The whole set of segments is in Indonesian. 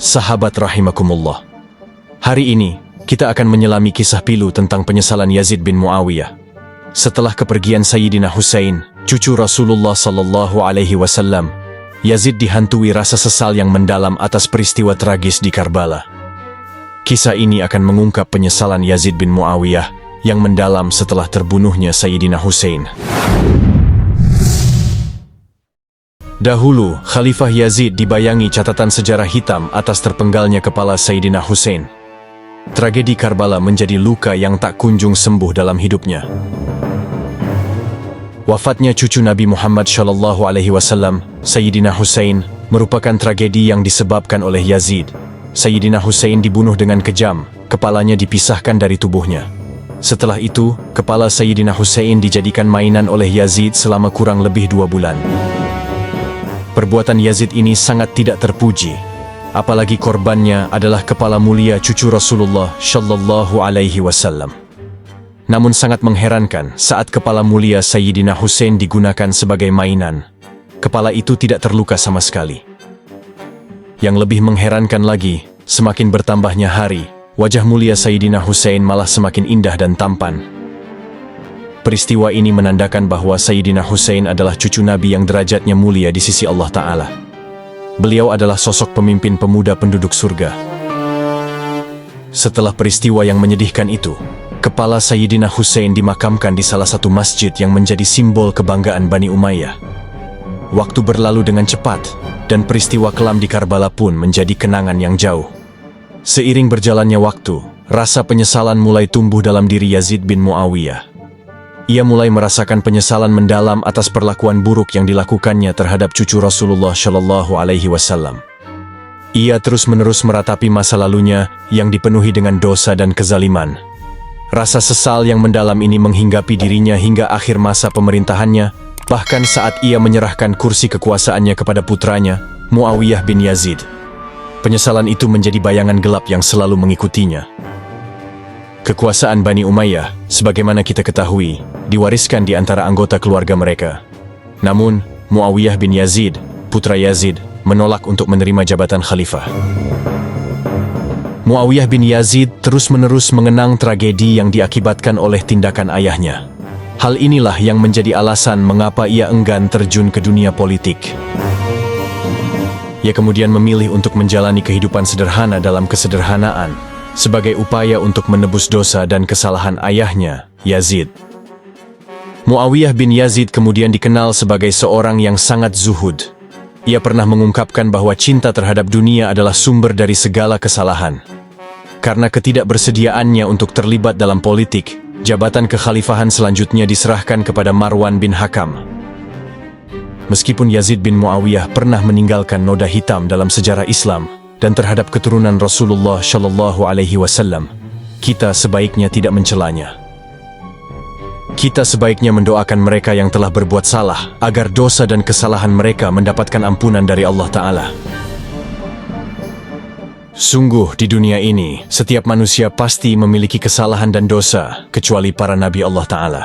Sahabat rahimakumullah. Hari ini, kita akan menyelami kisah pilu tentang penyesalan Yazid bin Muawiyah. Setelah kepergian Sayyidina Husain, cucu Rasulullah sallallahu alaihi wasallam, Yazid dihantui rasa sesal yang mendalam atas peristiwa tragis di Karbala. Kisah ini akan mengungkap penyesalan Yazid bin Muawiyah yang mendalam setelah terbunuhnya Sayyidina Husain. Dahulu, Khalifah Yazid dibayangi catatan sejarah hitam atas terpenggalnya kepala Sayyidina Husain. Tragedi Karbala menjadi luka yang tak kunjung sembuh dalam hidupnya. Wafatnya cucu Nabi Muhammad SAW, Sayyidina Husain, merupakan tragedi yang disebabkan oleh Yazid. Sayyidina Husain dibunuh dengan kejam, kepalanya dipisahkan dari tubuhnya. Setelah itu, kepala Sayyidina Husain dijadikan mainan oleh Yazid selama kurang lebih 2 bulan. Perbuatan Yazid ini sangat tidak terpuji, apalagi korbannya adalah kepala mulia cucu Rasulullah Shallallahu Alaihi Wasallam. Namun sangat mengherankan saat kepala mulia Sayyidina Husain digunakan sebagai mainan, kepala itu tidak terluka sama sekali. Yang lebih mengherankan lagi, semakin bertambahnya hari, wajah mulia Sayyidina Husain malah semakin indah dan tampan. Peristiwa ini menandakan bahwa Sayyidina Husain adalah cucu Nabi yang derajatnya mulia di sisi Allah Ta'ala. Beliau adalah sosok pemimpin pemuda penduduk surga. Setelah peristiwa yang menyedihkan itu, kepala Sayyidina Husain dimakamkan di salah satu masjid yang menjadi simbol kebanggaan Bani Umayyah. Waktu berlalu dengan cepat, dan peristiwa kelam di Karbala pun menjadi kenangan yang jauh. Seiring berjalannya waktu, rasa penyesalan mulai tumbuh dalam diri Yazid bin Muawiyah. Ia mulai merasakan penyesalan mendalam atas perlakuan buruk yang dilakukannya terhadap cucu Rasulullah Shallallahu Alaihi Wasallam. Ia terus-menerus meratapi masa lalunya yang dipenuhi dengan dosa dan kezaliman. Rasa sesal yang mendalam ini menghinggapi dirinya hingga akhir masa pemerintahannya, bahkan saat ia menyerahkan kursi kekuasaannya kepada putranya, Muawiyah bin Yazid. Penyesalan itu menjadi bayangan gelap yang selalu mengikutinya. Kekuasaan Bani Umayyah, sebagaimana kita ketahui, diwariskan di antara anggota keluarga mereka. Namun, Muawiyah bin Yazid, putra Yazid, menolak untuk menerima jabatan khalifah. Muawiyah bin Yazid terus-menerus mengenang tragedi yang diakibatkan oleh tindakan ayahnya. Hal inilah yang menjadi alasan mengapa ia enggan terjun ke dunia politik. Ia kemudian memilih untuk menjalani kehidupan sederhana dalam kesederhanaan, sebagai upaya untuk menebus dosa dan kesalahan ayahnya, Yazid. Muawiyah bin Yazid kemudian dikenal sebagai seorang yang sangat zuhud. Ia pernah mengungkapkan bahwa cinta terhadap dunia adalah sumber dari segala kesalahan. Karena ketidakbersediaannya untuk terlibat dalam politik, jabatan kekhalifahan selanjutnya diserahkan kepada Marwan bin Hakam. Meskipun Yazid bin Muawiyah pernah meninggalkan noda hitam dalam sejarah Islam dan terhadap keturunan Rasulullah Shallallahu Alaihi Wasallam, kita sebaiknya tidak mencelanya. Kita sebaiknya mendoakan mereka yang telah berbuat salah, agar dosa dan kesalahan mereka mendapatkan ampunan dari Allah Ta'ala. Sungguh di dunia ini, setiap manusia pasti memiliki kesalahan dan dosa, kecuali para Nabi Allah Ta'ala.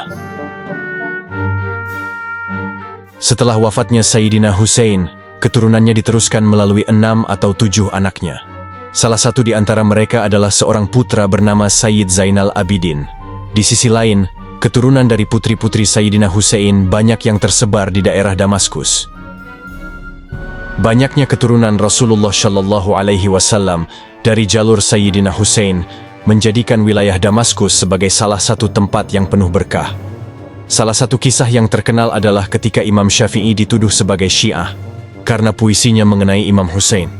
Setelah wafatnya Sayyidina Husain, keturunannya diteruskan melalui 6 atau 7 anaknya. Salah satu di antara mereka adalah seorang putra bernama Sayyid Zainal Abidin. Di sisi lain, keturunan dari putri-putri Sayyidina Husain banyak yang tersebar di daerah Damaskus. Banyaknya keturunan Rasulullah Shallallahu Alaihi Wasallam dari jalur Sayyidina Husain menjadikan wilayah Damaskus sebagai salah satu tempat yang penuh berkah. Salah satu kisah yang terkenal adalah ketika Imam Syafi'i dituduh sebagai Syiah karena puisinya mengenai Imam Husain.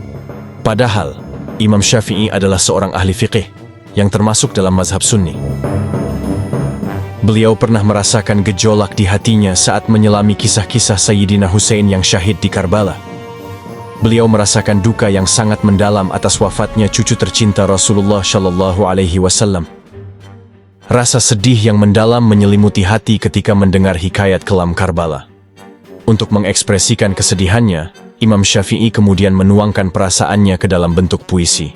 Padahal, Imam Syafi'i adalah seorang ahli fiqih yang termasuk dalam mazhab Sunni. Beliau pernah merasakan gejolak di hatinya saat menyelami kisah-kisah Sayyidina Husain yang syahid di Karbala. Beliau merasakan duka yang sangat mendalam atas wafatnya cucu tercinta Rasulullah Shallallahu Alaihi Wasallam. Rasa sedih yang mendalam menyelimuti hati ketika mendengar hikayat kelam Karbala. Untuk mengekspresikan kesedihannya, Imam Syafi'i kemudian menuangkan perasaannya ke dalam bentuk puisi.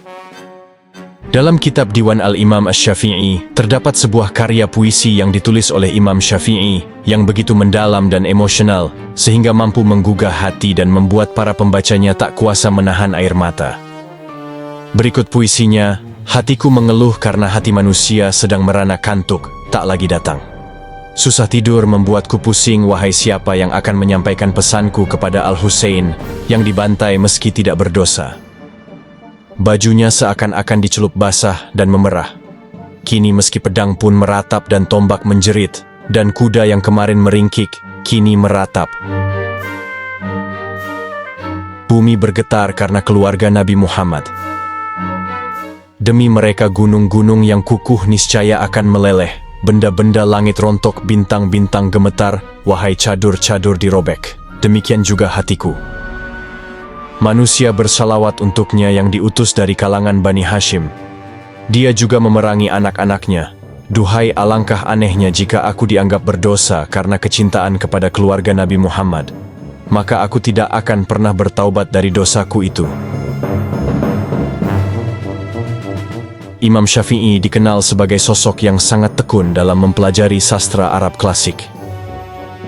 Dalam kitab Diwan Al-Imam Asy-Syafi'i, terdapat sebuah karya puisi yang ditulis oleh Imam Syafi'i yang begitu mendalam dan emosional, sehingga mampu menggugah hati dan membuat para pembacanya tak kuasa menahan air mata. Berikut puisinya, hatiku mengeluh karena hati manusia sedang merana kantuk, tak lagi datang. Susah tidur membuatku pusing, wahai siapa yang akan menyampaikan pesanku kepada Al-Husain yang dibantai meski tidak berdosa. Bajunya seakan-akan dicelup basah dan memerah. Kini meski pedang pun meratap dan tombak menjerit, dan kuda yang kemarin meringkik, kini meratap. Bumi bergetar karena keluarga Nabi Muhammad. Demi mereka gunung-gunung yang kukuh niscaya akan meleleh, benda-benda langit rontok, bintang-bintang gemetar, wahai cadur-cadur dirobek. Demikian juga hatiku. Manusia bersalawat untuknya yang diutus dari kalangan Bani Hashim. Dia juga memerangi anak-anaknya. Duhai alangkah anehnya jika aku dianggap berdosa karena kecintaan kepada keluarga Nabi Muhammad. Maka aku tidak akan pernah bertaubat dari dosaku itu. Imam Syafi'i dikenal sebagai sosok yang sangat tekun dalam mempelajari sastra Arab klasik.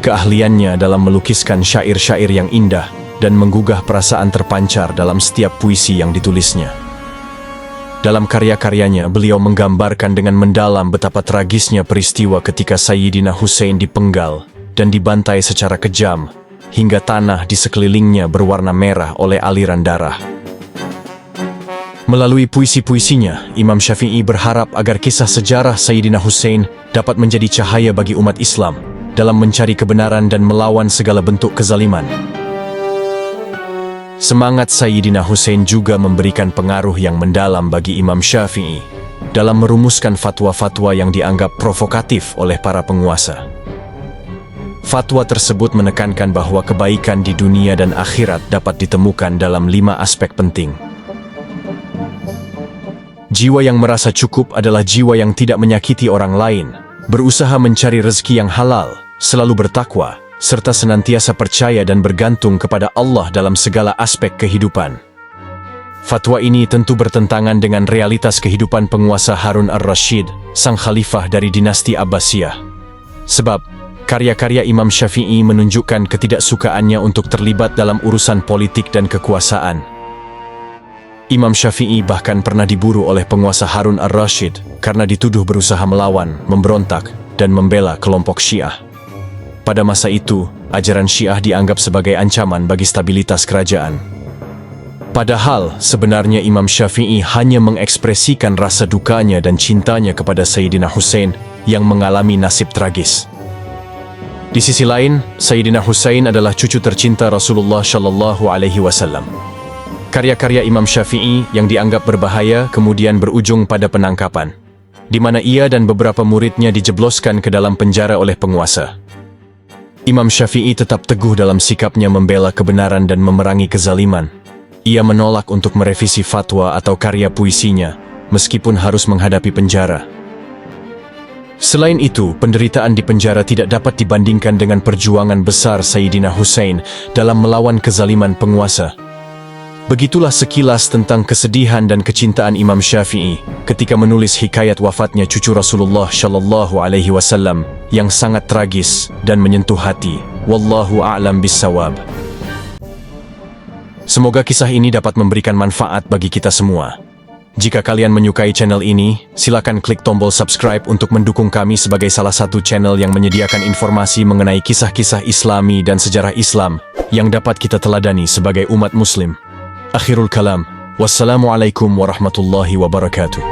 Keahliannya dalam melukiskan syair-syair yang indah dan menggugah perasaan terpancar dalam setiap puisi yang ditulisnya. Dalam karya-karyanya, beliau menggambarkan dengan mendalam betapa tragisnya peristiwa ketika Sayyidina Husain dipenggal dan dibantai secara kejam, hingga tanah di sekelilingnya berwarna merah oleh aliran darah. Melalui puisi-puisinya, Imam Syafi'i berharap agar kisah sejarah Sayyidina Husain dapat menjadi cahaya bagi umat Islam dalam mencari kebenaran dan melawan segala bentuk kezaliman. Semangat Sayyidina Husain juga memberikan pengaruh yang mendalam bagi Imam Syafi'i dalam merumuskan fatwa-fatwa yang dianggap provokatif oleh para penguasa. Fatwa tersebut menekankan bahwa kebaikan di dunia dan akhirat dapat ditemukan dalam 5 aspek penting. Jiwa yang merasa cukup adalah jiwa yang tidak menyakiti orang lain, berusaha mencari rezeki yang halal, selalu bertakwa, serta senantiasa percaya dan bergantung kepada Allah dalam segala aspek kehidupan. Fatwa ini tentu bertentangan dengan realitas kehidupan penguasa Harun ar-Rasyid, sang khalifah dari dinasti Abbasiyah. Sebab, karya-karya Imam Syafi'i menunjukkan ketidaksukaannya untuk terlibat dalam urusan politik dan kekuasaan. Imam Syafi'i bahkan pernah diburu oleh penguasa Harun ar-Rasyid karena dituduh berusaha melawan, memberontak, dan membela kelompok Syiah. Pada masa itu, ajaran Syiah dianggap sebagai ancaman bagi stabilitas kerajaan. Padahal, sebenarnya Imam Syafi'i hanya mengekspresikan rasa dukanya dan cintanya kepada Sayyidina Husain yang mengalami nasib tragis. Di sisi lain, Sayyidina Husain adalah cucu tercinta Rasulullah Shallallahu Alaihi Wasallam. Karya-karya Imam Syafi'i yang dianggap berbahaya kemudian berujung pada penangkapan, di mana ia dan beberapa muridnya dijebloskan ke dalam penjara oleh penguasa. Imam Syafi'i tetap teguh dalam sikapnya membela kebenaran dan memerangi kezaliman. Ia menolak untuk merevisi fatwa atau karya puisinya, meskipun harus menghadapi penjara. Selain itu, penderitaan di penjara tidak dapat dibandingkan dengan perjuangan besar Sayyidina Husain dalam melawan kezaliman penguasa. Begitulah sekilas tentang kesedihan dan kecintaan Imam Syafi'i ketika menulis hikayat wafatnya cucu Rasulullah Shallallahu Alaihi Wasallam yang sangat tragis dan menyentuh hati. Wallahu a'lam bissawab. Semoga kisah ini dapat memberikan manfaat bagi kita semua. Jika kalian menyukai channel ini, silakan klik tombol subscribe untuk mendukung kami sebagai salah satu channel yang menyediakan informasi mengenai kisah-kisah Islami dan sejarah Islam yang dapat kita teladani sebagai umat Muslim. Akhirul kalam. Wassalamualaikum warahmatullahi wabarakatuh.